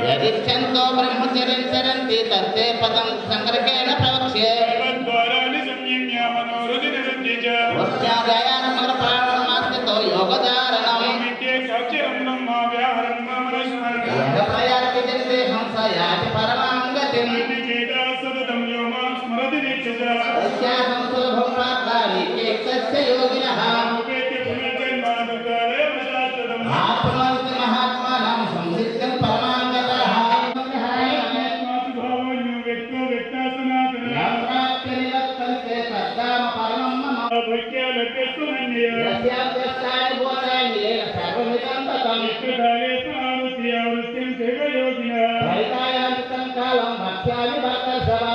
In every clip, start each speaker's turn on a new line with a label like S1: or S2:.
S1: यदिच्छन्तो ब्रह्मचर्यं चरन्ति तत्ते पदं संग्रहेण प्रवक्ष्ये वस्यादयात्मकप्राणमास्थितो योगधारणम् योगप्रयातिजन्ते हंसयाति परमां गतिम् तस्याहं सुलभं प्राप्तानि केक्तस्य योगिनः आत्मन्ति महात्मानं संसिद्धं परमां गतः यत्राप्यनिवर्तन्ते तद्धाम परमं मम यस्याप्यस्ताय बोधाय सर्वमिदं ततं परितायान्तं कालं भक्ष्यामि भक्तसभा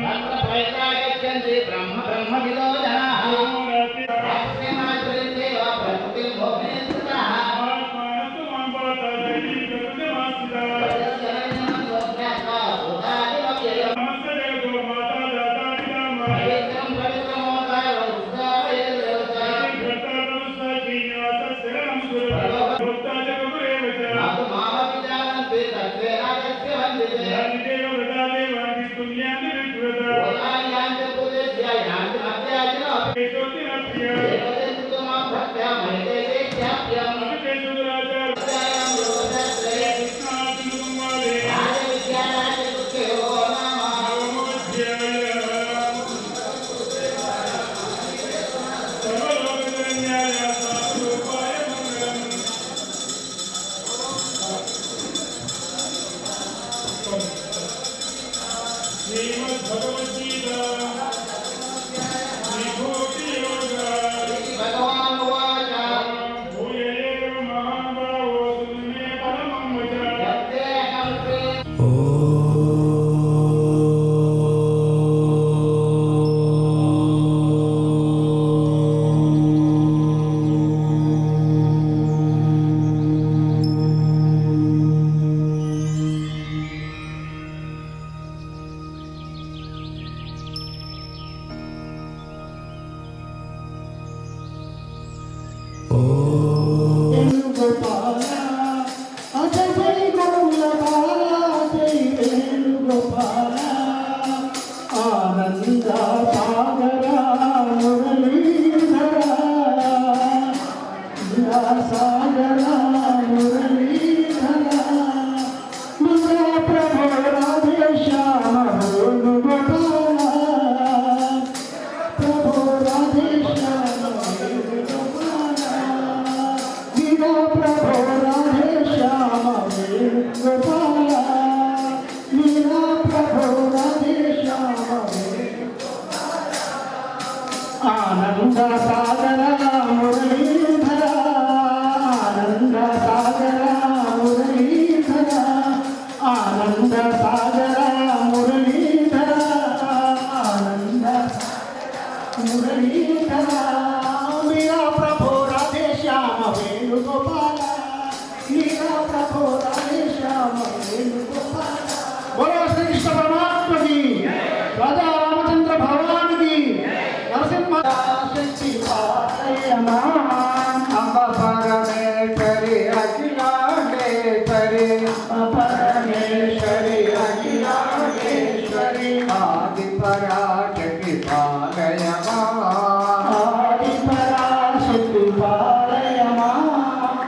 S1: तत्र परितायच्छन्ति ब्रह्मविदो जनाः భగవాన్ వాచ యత్తే కల్పే
S2: आनंद सागर मुरलीधर आनंद सागर मुरलीधर आनंद सागर मुरलीधर आनंद मुरलीधर मेरा प्रभु राधे श्याम वेणुगोपाल मेरा प्रभु राधे श्याम वेणुगोपाल बोलो श्री कृष्ण परमात्मा की राजा रामचंद्र भगवान की नरसिंह शक्ति पालयमा अम्ब परमेश्वरी अखिलांडेश्वरी परमेश्वरी अखिलांडेश्वरी आदि पराशक्ति पालयमा आदि पराशक्ति पालयमा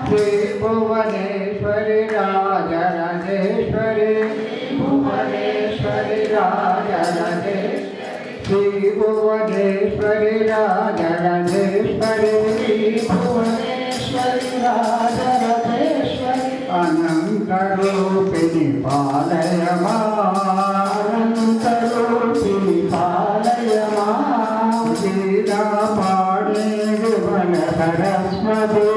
S2: श्री भुवनेश्वरी राजराजेश्वरी भुवनेश्वरी राजराजेश्वरी श्री भुवनेश्वरी राजराजेश्वरी भुवनेश्वरी राजराजेश्वरी अनंत रूपिणी पालयमा अनंत रूपिणी पालयमा वीणा पाणे विमल सरस्वती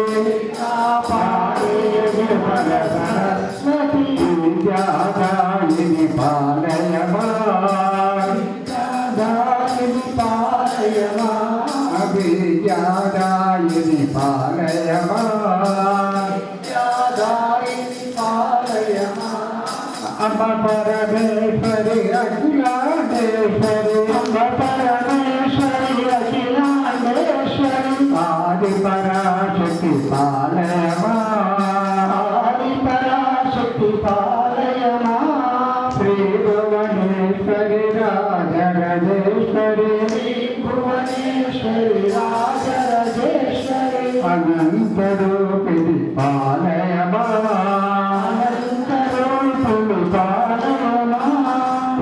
S2: पाणे विमल सरस्वती विद्यादायिनी पालयमा पालयमा अभिज्ञादायिनी पालयमा ज्ञादायिनी पालयमा अम्ब परमेश्वरी अखिलांडेश्वरी अम्ब परमेश्वरी अखिलांडेश्वरी आदि पराशक्ति पालयमा आदि पराशक्ति पालयमा श्री भुवनेश्वरी राजराजेश्वरी भुवनेश्वरी राजराजेश्वरी अनंत रूपिणी पालयमा अनंत रूपिणी पालयमा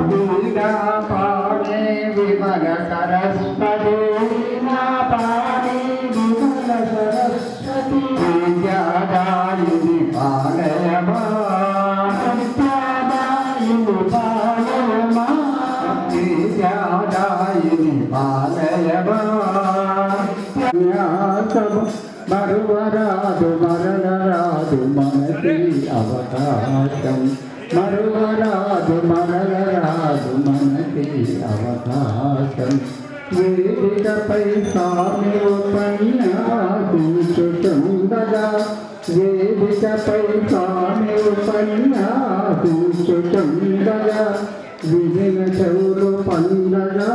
S2: वीणा पाणे विमल सरस्वती वीणा पाणे विमल सरस्वती विद्यादायिनी पालयमा विद्यादायिनी पालयमा विद्यादायिनी पालयमा मरुवरादु मरलरादु मनति अवकाशं मरुवरादु मरलरादु मनति अवकाशं वेदिकपै स्वामी उपन्यासुचुंदगा वेदिकपై स्वामी उपन्यासुचुंదగా విజయ చౌరు పండగా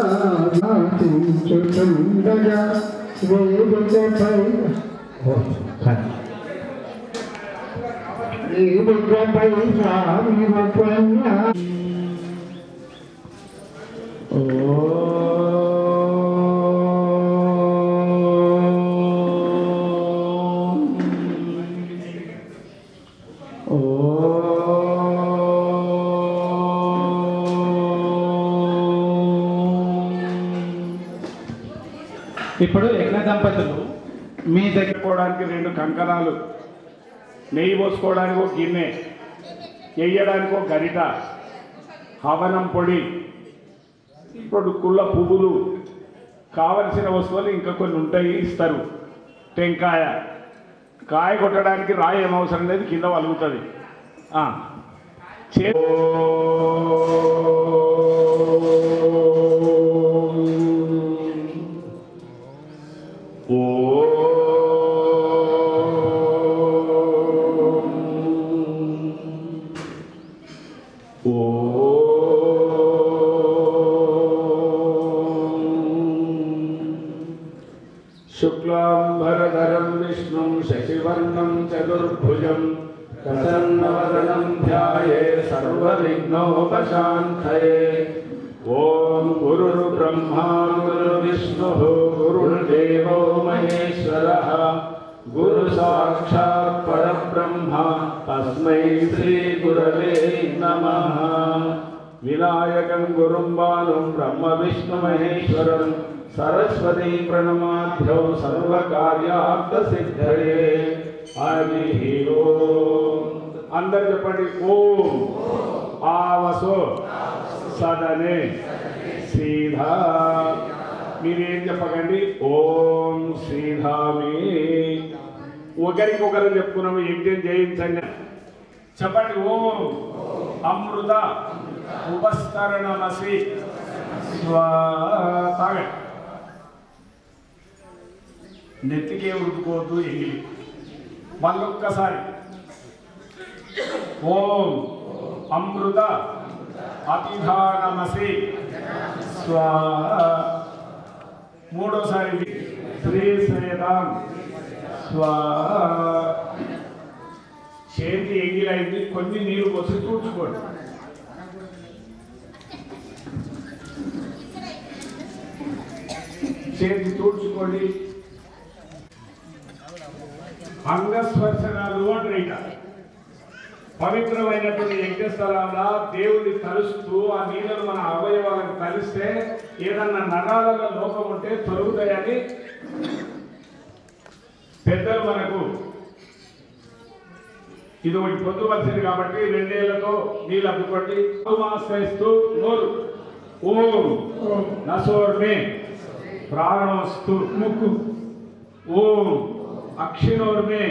S2: చుండగా వేదికపై వేదికపై స్వామి ఉపన్యాసం
S3: ఇప్పుడు యజ్ఞ దంపతులు మీ దగ్గర పోవడానికి 2 కంకణాలు, నెయ్యి పోసుకోవడానికి ఒక గిన్నె, వేయడానికి ఒక గరిట, హవనం పొడి, రెండు కుళ్ళ పువ్వులు, కావలసిన వస్తువులు ఇంకా కొన్ని ఉంటాయి, ఇస్తారు. టెంకాయ, కాయ కొట్టడానికి రాయి ఏం అవసరం లేదు, కింద వలుగుతుంది. శుక్లాంబరధరం విష్ణుం శశివర్ణం చతుర్భుజం ప్రసన్నవదనం ధ్యాయేత్ సర్వవిఘ్నోపశాంతయే. ఓం గురుర్బ్రహ్మా గురుర్విష్ణుః గురుర్దేవో మహేశ్వరః గురు సాక్షాత్ పరబ్రహ్మ తస్మై శ్రీ గురవే నమః. వినాయకం గురుం బాలం బ్రహ్మ విష్ణు మహేశ్వరం సరస్వతీ ప్రణమాధ్యౌ సర్వకార్యార్థ సిద్ధయే. హరి ఓం. అందరు చెప్పండి. ఓం ఆవసో సదనే సీధా. మీరేం చెప్పకండి, ఓం శ్రీధామి. ఒకరికొకరు చెప్పుకున్నాము, యజ్ఞం చేయించండి. చెప్పండి. ఓం అమృత ఉపస్తరణమసి స్వాగ. నెత్తికే ఉడుకోవద్దు, ఎంగిలి. మళ్ళొక్కసారి. ఓం అమృత అతిధానమసి స్వాహ. మూడోసారి శ్రీ శ్రేదాం స్వాహ. చేతి ఎంగిలైంది, కొన్ని నీరు పోసి తూడ్చుకోండి. చేతి తూడ్చుకోండి. అంగస్పర్శనాలు అంటే పవిత్రమైనటువంటి యజ్ఞస్థలాల దేవుడిని తలుస్తూ ఆ నీళ్ళను మన అవయవాలకు కలిస్తే ఏదన్నా నరాలలో లోపం ఉంటే తొలుగుతాయని పెద్దలు మనకు ఇది ఒకటి పొందవలసింది. కాబట్టి 2 ఏళ్లతో నీళ్ళు అద్దుకోండి. ఆశ్రయిస్తూ నోరు. ఓం నసోర్మే ప్రాణోస్తు ముక్కు. ఓం అక్షిణోర్మే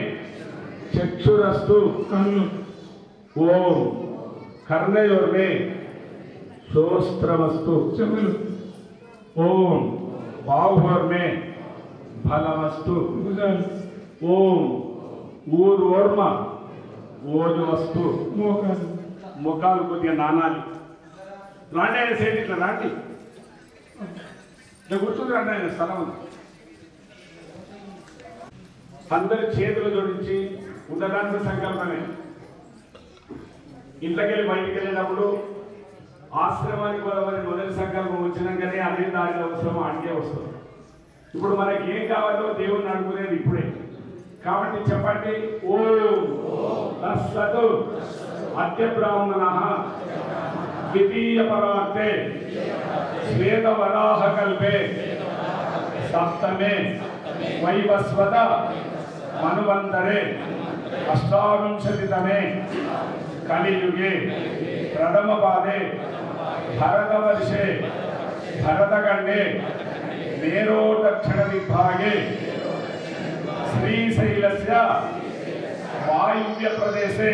S3: చక్షురస్తు కన్ను. ఓం కర్ణయోర్మే శోస్త్రమస్తు చెవులు. ఓం బాహుర్మే బలమస్తు భుజాలు. ఓం ఊర్వర్మ ఓజువస్తు మోకాలు. ముఖాలు కొద్దిగా నానాలి. రాండి ఆయన సేటి ఇట్లా రాండి. ఇట్లా కూర్చుంది రండి, ఆయన స్థలం ఉంది. అందరి చేతులు జోడించి ఉండడానికి సంకల్పమే. ఇంట్లోకెళ్ళి బయటికి వెళ్ళేటప్పుడు ఆశ్రమానికి పోవాలని మొదటి సంకల్పం వచ్చినాకనే అదే దారిలో అవసరం అడిగే వస్తుంది. ఇప్పుడు మనకి ఏం కావాలో దేవుణ్ణి అడుగునేది ఇప్పుడే. కాబట్టి చెప్పండి. ఓం తస్సత్ అద్య బ్రాహ్మణ ద్వితీయ పరార్తే శ్వేతవరాహ కల్పే సప్తమే వైవస్వత మనువంతరే అష్టావింశతితమే కలియుగే ప్రథమ పాదే భరతవర్షే భరతఖండే మేరో దక్షిణ విభాగే శ్రీశైలస్య వాయువ్య ప్రదేశే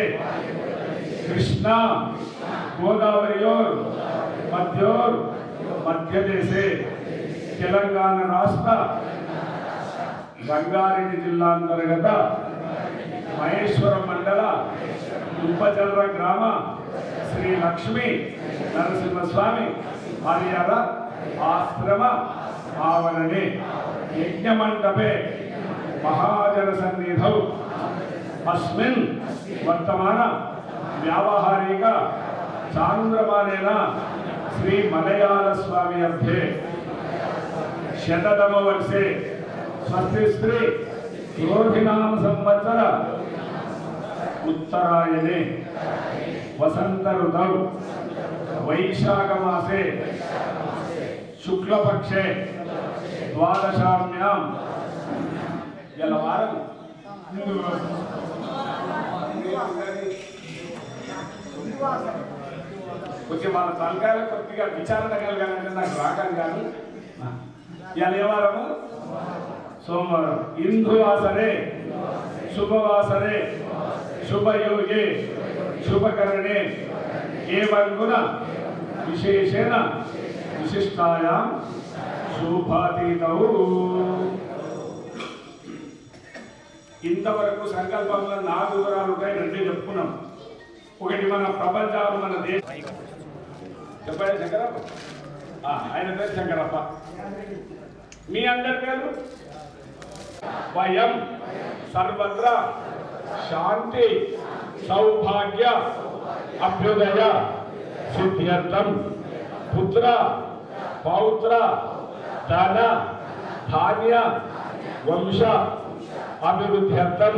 S3: కృష్ణా గోదావరియోర్ మధ్యోర్ మధ్యదేశే తెలంగాణ రాష్ట్ర రంగారెడ్డి జిల్లా అంతర్గత మహేశ్వరం మండల దుబ్బజల్ర గ్రామ శ్రీ లక్ష్మీ నరసింహస్వామి మర్యాద ఆశ్రమ ఆవరణే యజ్ఞమండపే మహాజన సన్నిధౌ అస్మిన్ వర్తమాన వ్యావహారిక చాంద్రమానేన శ్రీ మలయాళ స్వామి అర్థే శతతమ వర్షే స్వస్తి క్రోధినామ సంవత్సర ఉత్తరాయణే వసంత ఋతౌ వైశాఖ మాసే శుక్లపక్షే ద్వాదశామ్యాం గల వారం కొంచెం మన తలకాయలు కొద్దిగా విచారణ కలగాలంటే నాకు రాకాలి కానీ ఇవాళ ఏ వారము సోమవారం ఇందువాసరే శుభవాసరే శుభయోగే శుభకరణే ఏవం గుణ విశేషేణ విశిష్టాయాం శుభాతీతౌ. ఇంతవరకు సంకల్పంలో 4 వివరాలు ఉంటాయి, 2 చెప్పుకున్నాం. ఒకటి మన ప్రపంచాలు, మన దేశం. చెప్పండి శంకరప్ప. ఆయన పేరు శంకరప్ప. మీ అందరి పేరు? వయం సర్వత్ర శాంతి సౌభాగ్య అభ్యుదయ సిద్ధ్యర్థం పుత్ర పౌత్ర ధన ధాన్య వంశ అభివృద్ధ్యర్థం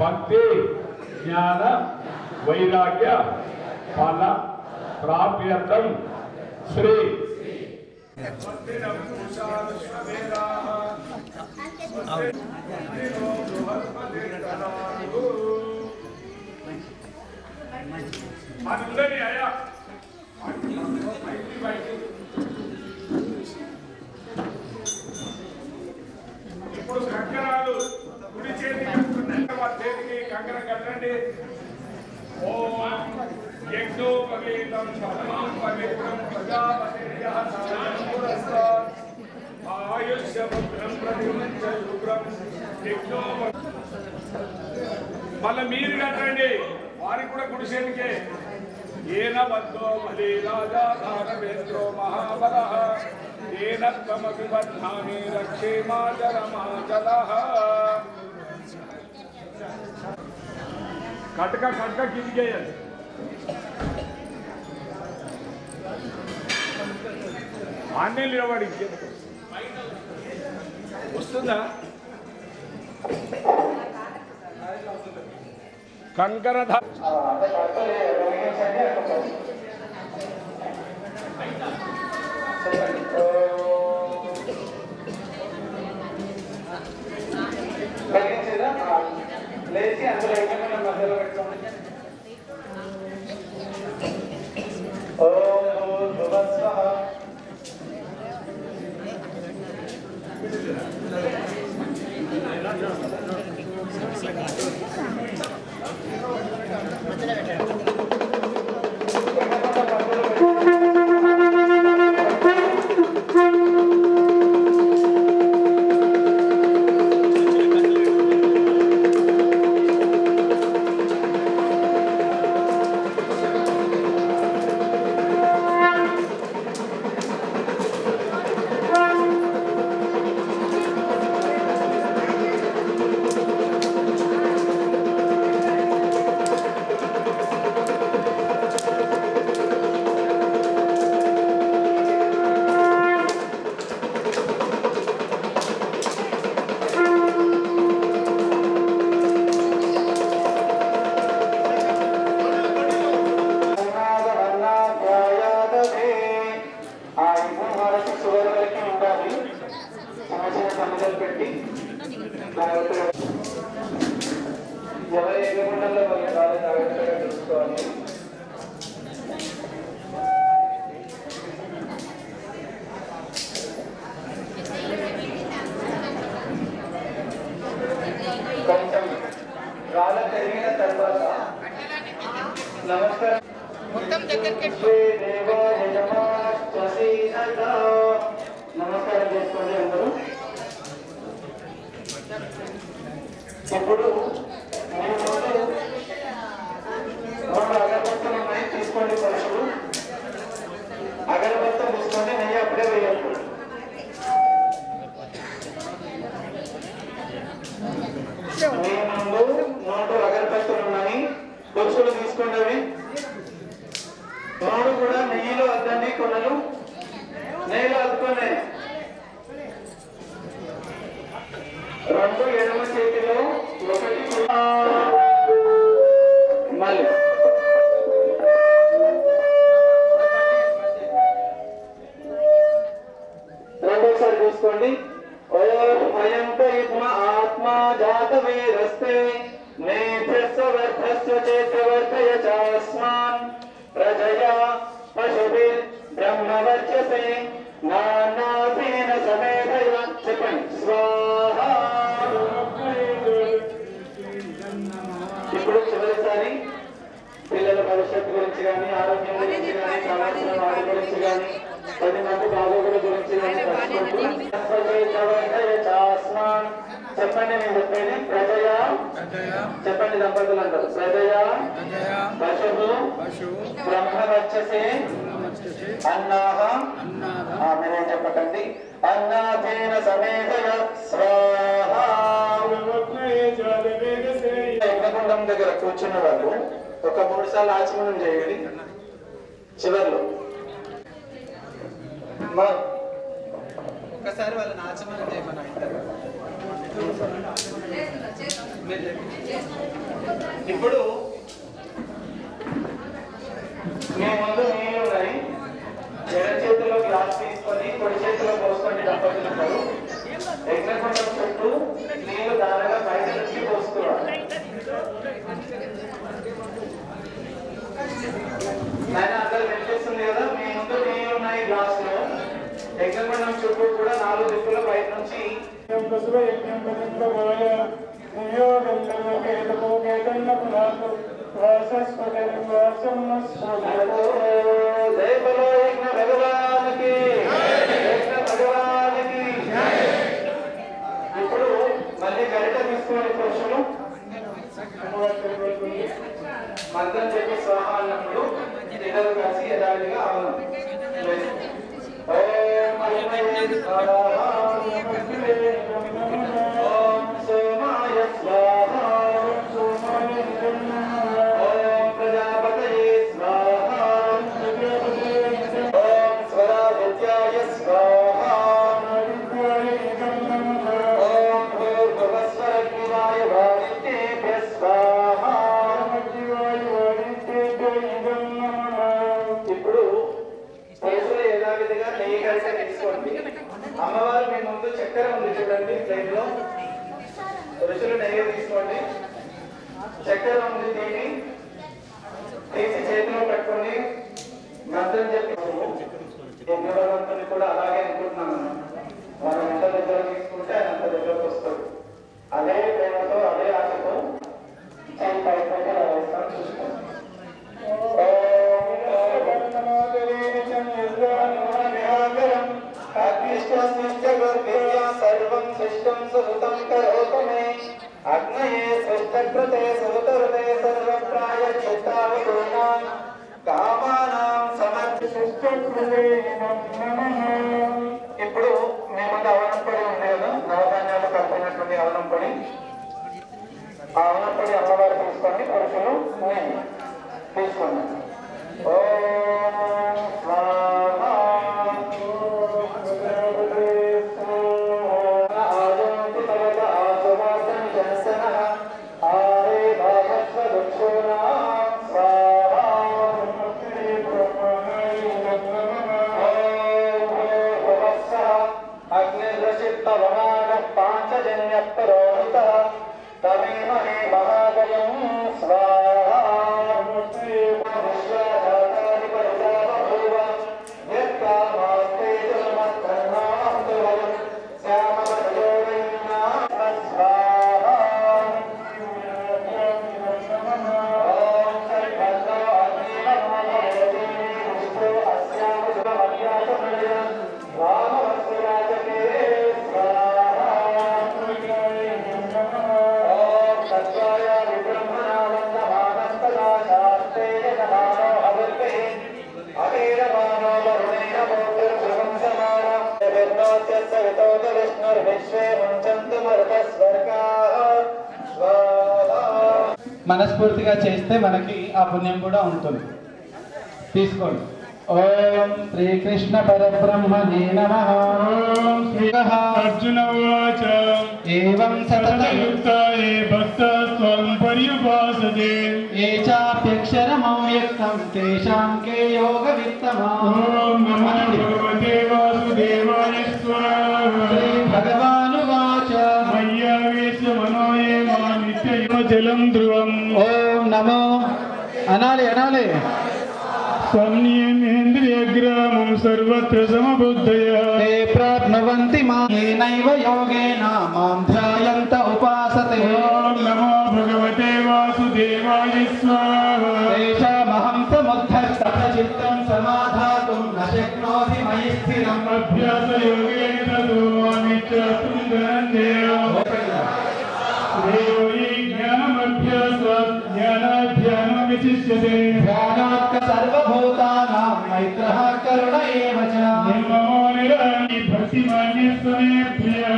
S3: భక్తి జ్ఞాన వైరాగ్య ఫల ప్రాప్యర్థం శ్రీ ఇప్పుడు కంకరాలు కుడి చేతికి కంకరం కట్టండి. ఓం యజ్ఞోపవీతం పరమం పవిత్రం ప్రజాపతిర్యః సాయమురస్సాత్ ఆయుష్యముగ్రం ప్రతిమంచ శుభ్రం యజ్ఞోప. మళ్ళీ మీరు కట్టండి, వారికి కూడా కుడి చేతికే. ఏన బద్ధో బలి రాజా దానవేంద్రో మహాబలః ఏన త్వమపి బధ్నామి రక్షే మాచరమాచలః. కటక కటక కిందికేయాలి. ఆన్లైన్ నిలబడి వస్తుందా? కంకర
S2: లేచి అందులో ఏమైనా మధ్యలో పెట్టుకోండి. ఓం భూర్భువస్వః పెట్టి ఎవరు ఏ గుండెల్లో వాళ్ళ కాలు జాగ్రత్తగా చూసుకోవాలి. కొంచెం కాల పెరిగిన తర్వాత నమస్కారం నమస్కారం చేసుకోండి అందరూ. ఇప్పుడు అగరబత్తులు ఉన్నాయి, తీసుకోండి. పరుషులు అగరబత్తులు తీసుకోండి, నెయ్యి అప్పుడే వేయాలి. మీ ముందు 3 అగరబత్తులు ఉన్నాయి, పురుషులు తీసుకోండి. అవి 3 కూడా నెయ్యిలో అద్దండి. కొనలు నెయ్యిలో అద్దుకోండి. 2 ఎడమ చేతిలో, 1 మళ్ళీ 10 మంది బాగోగుల గురించి చెప్పండి. నేను చెప్పేది ప్రజయ చెప్పండి. దంపతులు అంటారు ప్రజయ పశువు బ్రహ్మవర్చసే అన్నాహ. మీరేం చెప్పకండి. అన్నాథేన సమేతయ స్వాహ. యజ్ఞకుండం దగ్గర కూర్చున్న వాళ్ళు ఒక 3 సార్లు ఆచమనం చేయండి. చివర్లో
S4: ఒకసారి వాళ్ళని ఆచమనం చేయమని
S2: ఇప్పుడు మీ ముందు నీళ్ళు ఉన్నాయి. ఎడ చేతిలో గ్లాస్ తీసుకొని కుడి చేతిలో పోసుకొని దంపతులు ఉంటారు. యజ్ఞకుండం చుట్టూ నీళ్లు దానగా బయట నుంచి పోసుకోవాలి. నాయన అందరు వినిపిస్తుంది కదా. మీ ముందు నీళ్ళు ఉన్నాయి గ్లాస్ లో. యజ్ఞకుండం చుట్టూ కూడా 4 దిక్కుల బయట నుంచి ఇప్పుడు మళ్ళీ గరిట తీసుకునే పురుషులు మంత్రం చెప్పి స్వాహ అన్నప్పుడు ఇద్దరు కలిసి యథావిధిగా అవును. ఓం సోమాయ స్వాహ. ఓం ప్రజాపతయే స్వాహ. ఓం స్వరాదిత్యాయ స్వాహ. ఓం భూర్భువస్వరగ్నివాయ వాదిత్యేభ్య స్వాహ. ఇప్పుడు పురుషులు యథావిధిగా నెయ్యి గరిట తీసుకోండి. అమ్మవారు మీ ముందు చక్కెర ఉంది చూడండి ప్లేట్ లో. పురుషులు నెయ్యి తీసుకోండి. చక్కెర ఉంది, దీన్ని తీసి చేతిలో పెట్టుకొని మంత్రం చెప్పి భగవంతుని కూడా అలాగే అనుకుంటున్నాను. మనం ఎంత దగ్గర తీసుకుంటే ఆయన అంత దగ్గరకు వస్తాడు. అదే ప్రేమతో అదే ఆశతో చేయి పైకి వేస్తాను. చూసుకోండి. సర్వం సృష్టం సుహృతం కరోతు మే అగ్నయే సృష్టకృతే సుహృతరుతే సర్వప్రాయశ్చిత్తావతూనాం కామానాం సమర్థిష్టకృతే నమః. ఇప్పుడు మేము అవనం పొడి ఉంది కదా, నవధాన్యాలు కలిపినటువంటి అవనం పొడి. ఆ అవనం పొడి అమ్మవారు తీసుకోండి. పురుషులు తీసుకోండి. ఓం స్వాహ.
S4: మనస్ఫూర్తిగా చేస్తే మనకి ఆ పుణ్యం కూడా ఉంటుంది. తీసుకోండి. ఓం శ్రీకృష్ణ పరబ్రహ్మణే నమః.
S3: అర్జున ఉవాచ
S4: ఏవం
S3: సతతయుక్తాయే భక్తస్త్వం పర్యుపాసతే
S4: ఏ చాప్యక్షరమవ్యక్తం తేషాం కే యోగ విత్తమా.
S3: ఓం నమో భగవతే వాసుదేవాయ స్వాహా.
S4: శ్రీ భగవానువాచ
S3: మయ్యావేశ మనోయే మా నిత్యయుమ జలం ధ్రువం.
S4: ఓం నమో అనాలి అనాలి.
S3: సంనియమేంద్రియగ్రామం సర్వత్ర సమబుద్ధయ
S4: ते प्राप्नुवन्ति मां येनैव योगेन मां ध्यायन्त उपासते.
S3: ఓం నమో భగవతే వాసుదేవాయ స్వాహా.
S4: तेषामहं समुद्धर्तः चित्तं समाधातुं न शक्नोमि मनोधि मयि स्थिरम्
S3: अभ्यास योगेन ततो अनित्यं धनञ्जयो देवि ज्ञानमभ्यासात् ज्ञानाध्यानं विशिष्यते
S4: ध्यानात् सर्वभूतानां मैत्रः करुण एव च
S3: निर्ममो निरानि भक्तिमान्यस्तमेभ्यः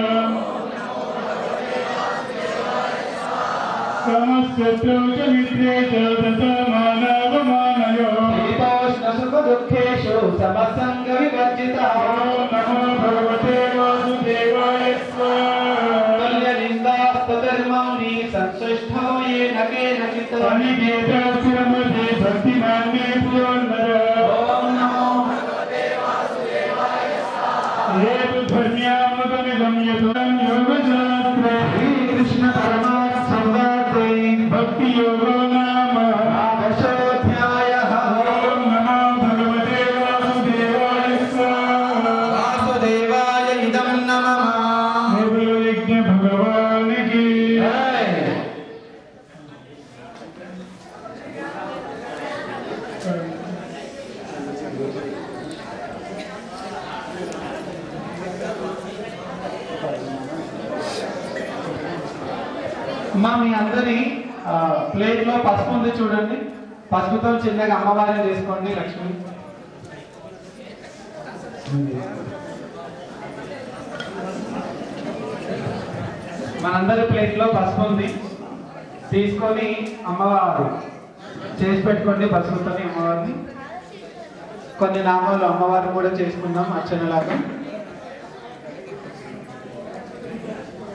S3: समस्तौ च मित्रे च तथा मानवमानयो
S4: शीतोष्णसुखदुःखेषु समसङ्गविवर्जितः
S3: ॐ नमो भगवते वासुदेवाय
S4: तुल्यनिन्दास्तुतिर्मौनी संसृष्टो येन केनचित्
S3: अनिकेतस्रमते भक्तिमान्येभ्यो नरः
S4: ॐ नमो
S3: हेतुधर्म्यामृतमिदं यतं योगशास्त्रे
S4: श्रीकृष्ण परमात्म संवादे
S3: भक्तियोगो नाम
S4: द्वादशोऽध्यायः
S3: ॐ नमो भगवते वासुदेवाय
S4: वासुदेवाय इदं नमः
S3: निर्विघ्न भगवान की
S4: మా మీ అందరి ప్లేట్ లో పసుపు ఉంది చూడండి. పసుపుతో చిన్నగా అమ్మవారిని చేసుకోండి. లక్ష్మి మనందరి ప్లేట్ లో పసుపు ఉంది, తీసుకొని అమ్మవారు చేసి పెట్టుకోండి. పసుపుతో అమ్మవారిని కొన్ని నామాలు అమ్మవారిని కూడా చేసుకుందాం అర్చనలాగా.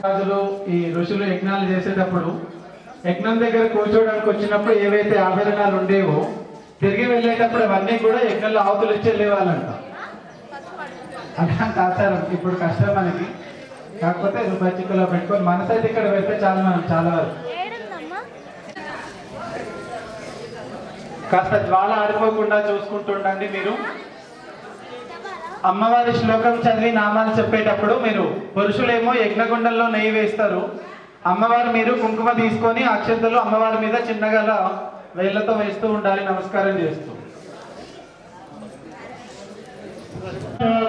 S4: రాజులు ఈ ఋషులు యజ్ఞాలు చేసేటప్పుడు యజ్ఞం దగ్గర కూర్చోవడానికి వచ్చినప్పుడు ఏవైతే ఆభరణాలు ఉండేవో తిరిగి వెళ్ళేటప్పుడు అవన్నీ కూడా యజ్ఞంలో ఆవుతులు ఇచ్చి వెళ్ళేవాళ్ళంట. అలాంటి ఆచారం ఇప్పుడు కష్టం మనకి. కాకపోతే రూపాయి చిక్కులో పెట్టుకొని మనసైతే ఇక్కడ పెడితే చాలు. మనం చాలా వరకు కాస్త జ్వాల ఆడిపోకుండా చూసుకుంటుండండి. మీరు అమ్మవారి శ్లోకం చదివి నామాలు చెప్పేటప్పుడు మీరు పురుషులేమో యజ్ఞగుండంలో నెయ్యి వేస్తారు. అమ్మవారు మీరు కుంకుమ తీసుకొని అక్షంతలు అమ్మవారి మీద చిన్నగా వేళ్లతో వేస్తూ ఉండాలి, నమస్కారం చేస్తూ.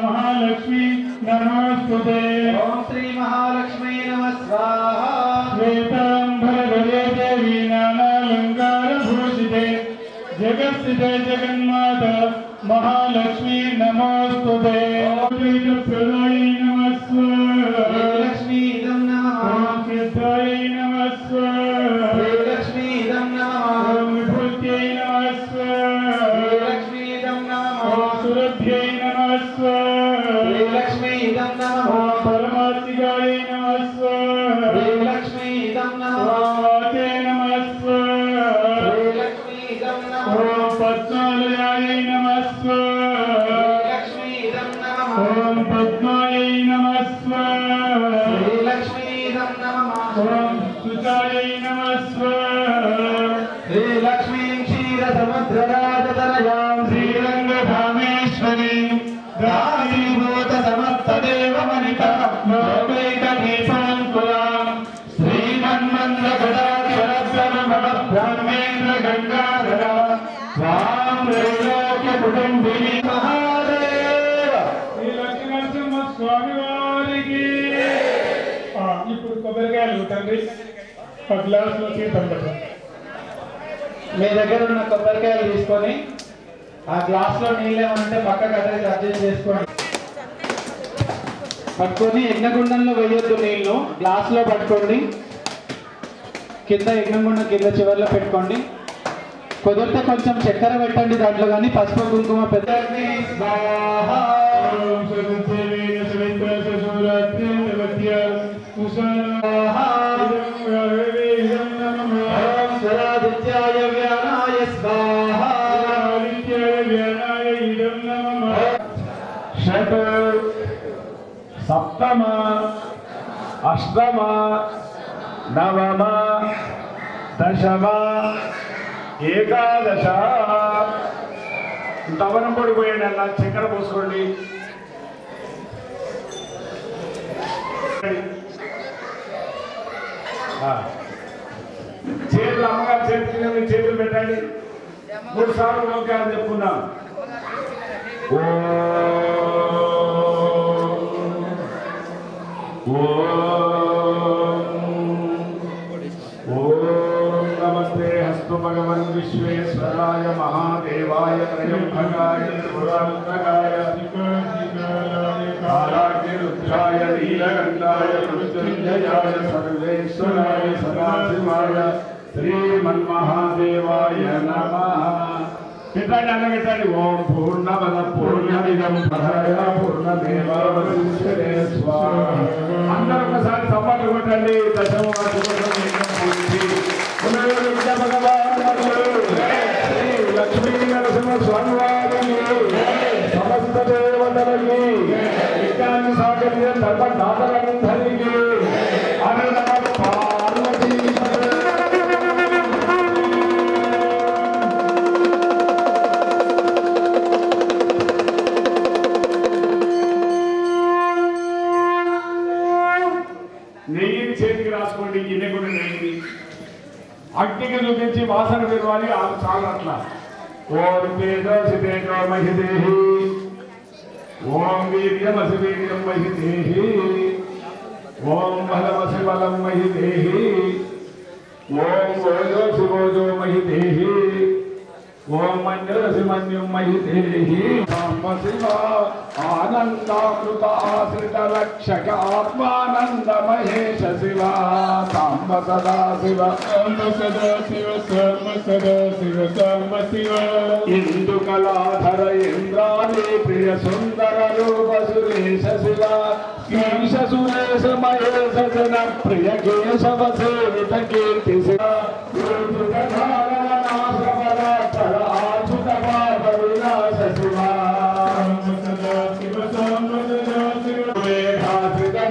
S3: महालक्ष्मी नमोस्तुते
S4: ఓం శ్రీ మహాలక్ష్మీ నమః స్వాహా.
S3: श्वेतांबरधरे देवी नानालंकारभूषिते जगत्स्थिते जगन्माता महालक्ष्मी नमोस्तुते प्रदाय नमः
S4: లక్ష్మీ ఇదం నమః.
S3: सिद्धाय नमः
S4: లక్ష్మీ ఇదం నమః.
S3: विभूत्यै नमः
S4: లక్ష్మీ ఇదం నమః.
S3: सुरभ्यै नमः
S4: లక్ష్మీ ఇదం నమః.
S3: परमात्मिकाय नमः
S4: లక్ష్మీ ఇదం నమః.
S3: वाचे नमः
S4: లక్ష్మీ ఇదం నమః.
S3: ॐ पद्मालयाय नमः
S4: లక్ష్మీ ఇదం నమః.
S3: ॐ पद्मायै नमः
S4: లక్ష్మీ ఇదం నమః.
S3: ॐ सुचायै नमः
S4: లక్ష్మీ క్షీరసముద్రరాజతనయాం
S3: श्रीरङ्गधामेश्वरीं
S4: దాసీభూత సమస్తదేవ వనిత లోకైకదీపాంకులాం శ్రీమన్మందగదాధరబ్రహ్మేంద్ర గంగాధర స్వాం త్రైలోక్య కుటుంబిని మహాదేవ.
S3: శ్రీ లక్ష్మీనరసింహ స్వామి వారికి ఇప్పుడు కొబ్బరికాయలు తండ్రి ఆ గ్లాసులో తీర్థం పెట్టండి.
S4: మీ దగ్గర ఉన్న కొబ్బరికాయలు తీసుకొని ఆ గ్లాస్ లో నీళ్ళు ఏమంటే పక్కకు అడ్జస్ట్ చేసుకోండి. పట్టుకొని యజ్ఞగుండంలో వేయొద్దు నీళ్లు, గ్లాస్ లో పట్టుకోండి. కింద యజ్ఞగుండం కింద చివర్లో పెట్టుకోండి. కుదిరితే కొంచెం చక్కెర పెట్టండి దాంట్లో, కానీ పసుపు కుంకుమ పెద్ద స్వరాదిత్యాయ వ్యానాయ స్వాహా.
S3: షట్ సప్తమ అష్టమ నవమ దశమ ఏకాదశ. దవనం పడిపోయండి, అలా చక్కెర పోసుకోండి. చేతులు అమ్మగారు చేతులు చేతులు పెట్టండి. 3 సార్లు నోకాలని చెప్పుకున్నాం. ఓ रुद्राय नीलकण्ठाय मृत्युञ्जयाय सर्वेश्वराय सदाशिवाय श्रीमन्महादेवाय नमः। పెట్టండి ఓం పూర్ణమద పూర్ణమిదం పూర్ణయ పూర్ణమేవావశిష్యతే స్వాహా. అందరూ ఒకసారి సపాటు కొట్టండి. దశమ లక్ష్మీ నరసింహ స్వామి వారికి సమస్త దేవతలకి విజ్ఞాన సాగర్య ధర్మదాతలందరికీ అరుణ పార్వతీ నెయ్యిని చేతికి రాసుకోండి. గిన్నె కూడా నెయ్యి అగ్నికి చూపించి వాసన పెరవాలి. చాలా అట్లా ఓం తేజో మహిదేహి ఓం వీర్యమసి వీర్యం మహిదేహి ఓం బలమసి బలం మహిదేహి ఓం ఓజోసి ఓజో మహిదేహి ఓం మంజురసి మన్యం మహిదేహి సాంబ శివ ఆనందామృత ఆశ్రిత రక్షక ఆత్మానంద మహేశ శివ సాంబ సదా శివ సాంబ సదా శివ సాంబ సదా శివ సాంబ శివ ఇందుకలాధర ఇంద్రాణి ప్రియ సుందర రూప సురేశ శివ ఈశ సురేశ మహేశ జన ప్రియ కేశవ సేవిత కీర్తి శివ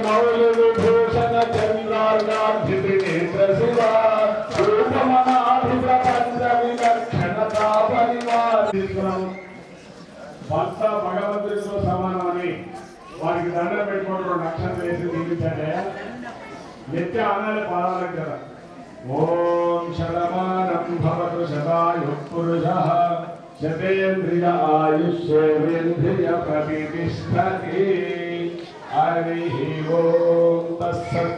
S3: మౌలిభూషణ చంద్రార్గాధినేత్ర శివ రూపమనాధిప్రపంచ విలక్షణ తాపరివారం. భర్త భగవంతుడితో సమానమని వారికి దండం పెట్టుకోవడం 2 లక్షలు వేసి దీపించండి. నిత్య ఆనాలి పాదాలకు కదా. ఓం శతమానం భవతు శతాయు పురుషః శతేంద్రియ ఆయుష్యేంద్రియ ప్రతిష్టతి. హరి ఓం తత్సత్.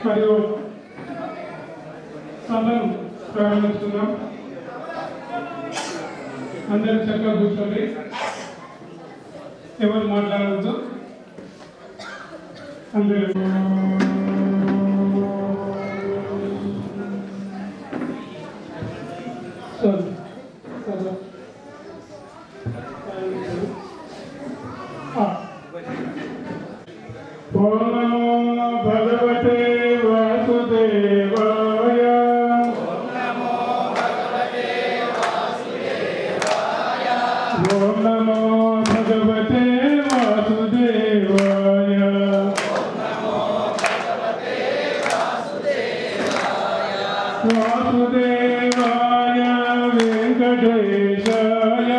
S5: మరియు సభను ప్రారంభిస్తున్నాం. అందరూ చక్కగా కూర్చోండి. ఎవరు మాట్లాడవద్దు. అందరూ ఓం నమో భగవతే వాసుదేవాయ. ఓం నమో భగవతే వాసుదేవాయ. ఓం నమో భగవతే వాసుదేవాయ. వాసుదేవాయ వెంకటేశాయ.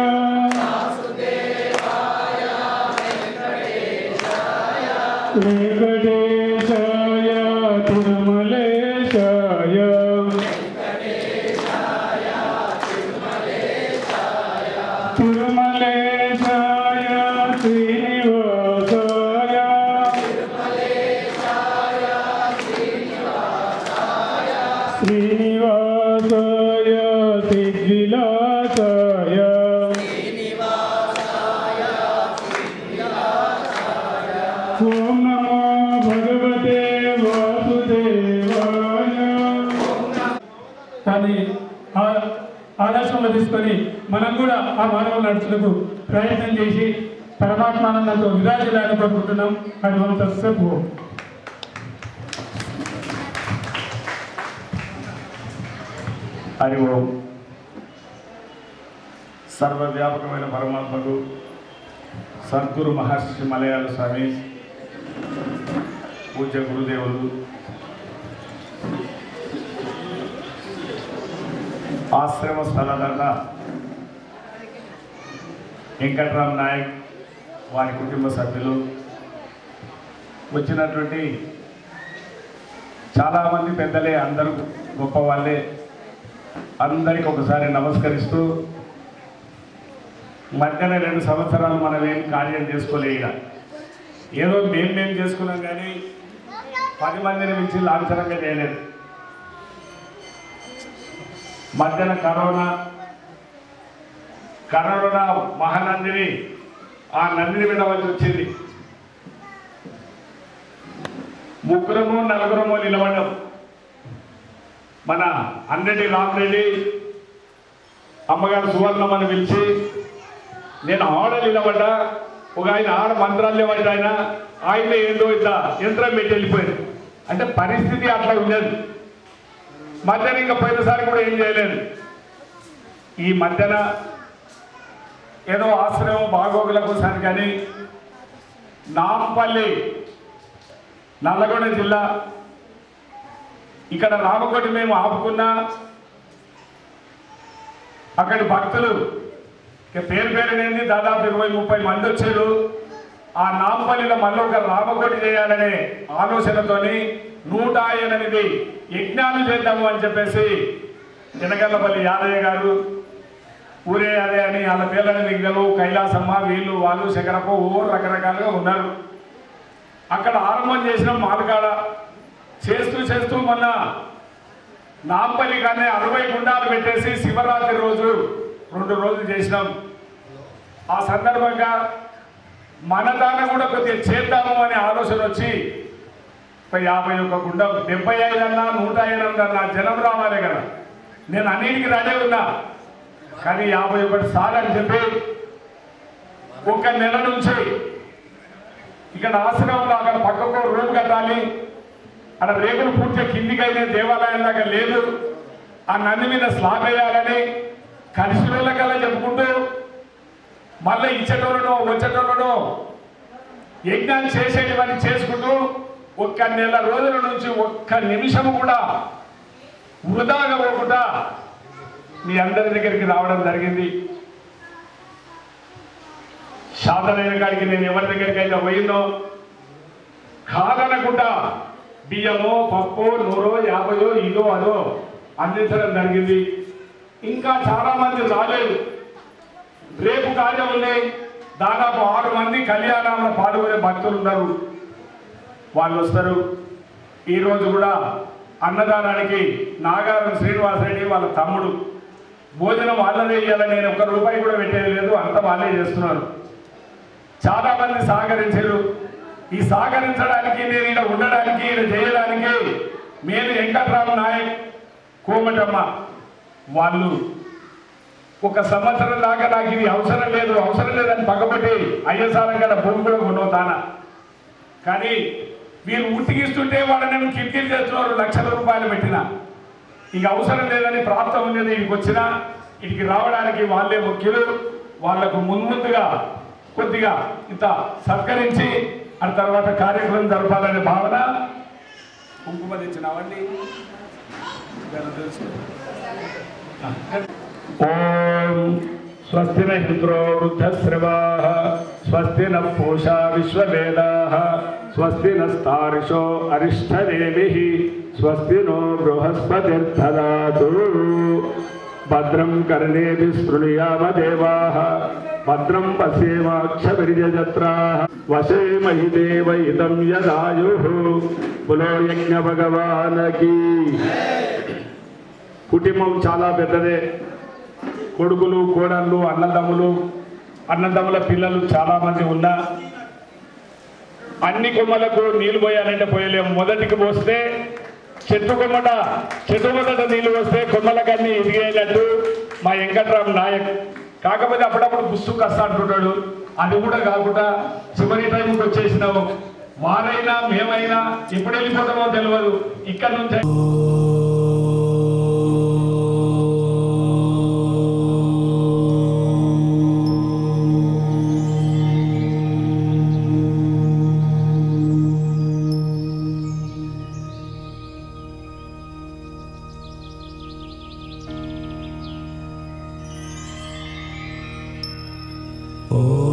S5: వెంకటేశాయ తిరుమలేశాయ. తిరుమలేశాయ శ్రీనివాసాయ. శ్రీనివాసాయ సిద్ధిలాసాయ. ఓం నమో భగవతే వాసుదేవాయ. కానీ ఆదర్శంలో తీసుకొని మనం కూడా ఆ మానవ నడుచులకు ప్రయత్నం చేసి పరమాత్మానందంతో విరాజిల్లాలని కోరుకుంటున్నాం. అది మనం తస్సపు.
S3: హరి ఓం. సర్వవ్యాపకమైన పరమాత్మకు సద్గురు మహర్షి మలయాళ స్వామి పూజ్య గురుదేవులు ఆశ్రమ స్థలదాత వెంకట్రామ్ నాయక్ వారి కుటుంబ సభ్యులు వచ్చినటువంటి చాలామంది పెద్దలే, అందరూ గొప్ప వాళ్ళే, అందరికి ఒకసారి నమస్కరిస్తూ మధ్యన 2 సంవత్సరాలు మనం ఏం కార్యం చేసుకోలేక ఏదో మేము చేసుకున్నాం కానీ 10 మందిని మించి లాంఛనంగా చేయలేదు. మధ్యన కరోనా మహానందిని ఆ నందిని వినవలసి వచ్చింది. 3-4 నిలబడ్డం. మన అండ్రెడ్డి రామరెడ్డి అమ్మగారు సువర్ణమ్మని పిలిచి నేను ఆడ నిలబడ్డా, ఒక ఆయన ఆడ మంత్రాలు లేవాడు, ఆయన ఏందో ఇట్లా యంత్రం పెట్టి వెళ్ళిపోయాడు. అంటే పరిస్థితి అట్లా ఉండేది. మధ్యాహ్నం ఇంకా పోయినసారి కూడా ఏం చేయలేదు. ఈ మధ్యన ఏదో ఆశ్రమం బాగోగుల కోసం కానీ నాంపల్లి నల్లగొండ జిల్లా ఇక్కడ రామకోటి మేము ఆపుకున్నా అక్కడి భక్తులు పేరునేది దాదాపు 20-30 మంది వచ్చారు. ఆ నాంపల్లిలో మళ్ళీ ఒక రామకోటి చేయాలనే ఆలోచనతోని 108 యజ్ఞాలు చేద్దాము అని చెప్పేసి జనగల్లపల్లి యాదయ్య గారు, ఊరే యాదయ్య అని వాళ్ళ పేర్లని మిగలు, కైలాసమ్మ, వీళ్ళు వాళ్ళు శకరప్ప రకరకాలుగా ఉన్నారు. అక్కడ ఆరంభం చేసినాం. మాలకాడ చేస్తూ మొన్న నాంపల్లి కానీ 60 గుండాలు పెట్టేసి శివరాత్రి రోజు 2 రోజులు చేసినాం. ఆ సందర్భంగా మన దాన్ని కూడా కొద్దిగా చేద్దాము అనే ఆలోచన వచ్చి 51 గుండం, 75 అన్నా 105 అన్నా జనం రావాలి కదా. నేను అన్నిటికీ రెడీ ఉన్నా, కానీ 51 సార్లు అని చెప్పి 1 నెల నుంచి ఇక్కడ ఆశ్రమంలో అక్కడ పక్కకు రూమ్ కట్టాలి, అక్కడ రేకులు పూర్తిగా కిందికైనా దేవాలయం దాకా లేదు, ఆ నంది మీద స్లాబ్ వేయాలని కలిసికల్లా చెప్పుకుంటూ మళ్ళీ ఇచ్చేటోళ్ళను వచ్చేటోళ్ళను యజ్ఞాన్ని చేసేటివన్నీ చేసుకుంటూ 1 నెల రోజుల నుంచి 1 నిమిషం కూడా వృధాగా పోకుండా మీ అందరి దగ్గరికి రావడం జరిగింది. శాతనైన కాడికి నేను ఎవరి దగ్గరికైనా పోయిందో కాదనకుండా బియ్యమో పప్పు 100, 50 ఇదో అదో అందించడం జరిగింది. ఇంకా చాలా మంది రాలేదు. రేపు కార్యం ఉన్నాయి. దాదాపు 6 మంది కళ్యాణంలో పాల్గొనే భక్తులు ఉన్నారు, వాళ్ళు వస్తారు. ఈరోజు కూడా అన్నదానానికి నాగారం శ్రీనివాసరెడ్డి వాళ్ళ తమ్ముడు భోజనం వాళ్ళదే ఇవ్వాలని నేను 1 రూపాయి కూడా పెట్టేది లేదు, అంతా వాళ్ళే చేస్తున్నారు. చాలా మంది సహకరించారు. ఈ సహకరించడానికి, నేను ఇక్కడ ఉండడానికి, ఇక్కడ చేయడానికి నేను వెంకట్రామ్ నాయక్, కోమటమ్మ వాళ్ళు 1 సంవత్సరం దాకా నాకు ఇది అవసరం లేదని పక్కబట్టి అయ్యసారం కదా భూమి కూడా కొనవుతానా. కానీ వీరు ఉతికిస్తుంటే వాళ్ళని కిటికీలు చేస్తున్నారు, లక్షల రూపాయలు పెట్టిన. ఇక అవసరం లేదని ప్రాప్తం ఉండేది. ఇక్కడికి వచ్చినా ఇక్కడికి రావడానికి వాళ్ళే ముఖ్యులు. వాళ్లకు ముందుగా కొద్దిగా ఇంత సత్కరించి ఆ తర్వాత కార్యక్రమం జరపాలనే భావన. కుంకుమ తెచ్చినావండి. ఓం స్వస్తి ఇంద్రో వృద్ధశ్రవాః స్వస్తి న పూషా విశ్వవేదాః స్వస్తి నస్తార్షో అరిష్టదేవిః స్వస్తి నో బృహస్పతిర్దదాతు. భద్రం కర్ణేభిః శృణుయామ దేవాః భద్రం పశ్యేమాక్షభిర్యజత్రాః వశేమహి దేవయితం యదాయుః. బులో యజ్ఞ భగవానకి. కుటుంబం చాలా పెద్దదే. కొడుకులు, కోడళ్ళు, అన్నదమ్ముల పిల్లలు చాలా మంది ఉన్నా అన్ని కొమ్మలకు నీళ్లు పోయాలంటే పోయలేము. మొదటికి పోస్తే చెట్టు మొదట నీళ్లు వస్తే కొమ్మలకన్నీ ఎదిగేటట్టు మా వెంకట్రామ్ నాయక్. కాకపోతే అప్పుడప్పుడు బుస్సు కస్తా అంటుంటాడు. అది కూడా కాకుండా చివరి టైంకి వచ్చేసినాము. వారైనా మేమైనా ఎప్పుడు వెళ్ళిపోతామో తెలియదు. ఇక్కడ నుంచి
S6: Oh.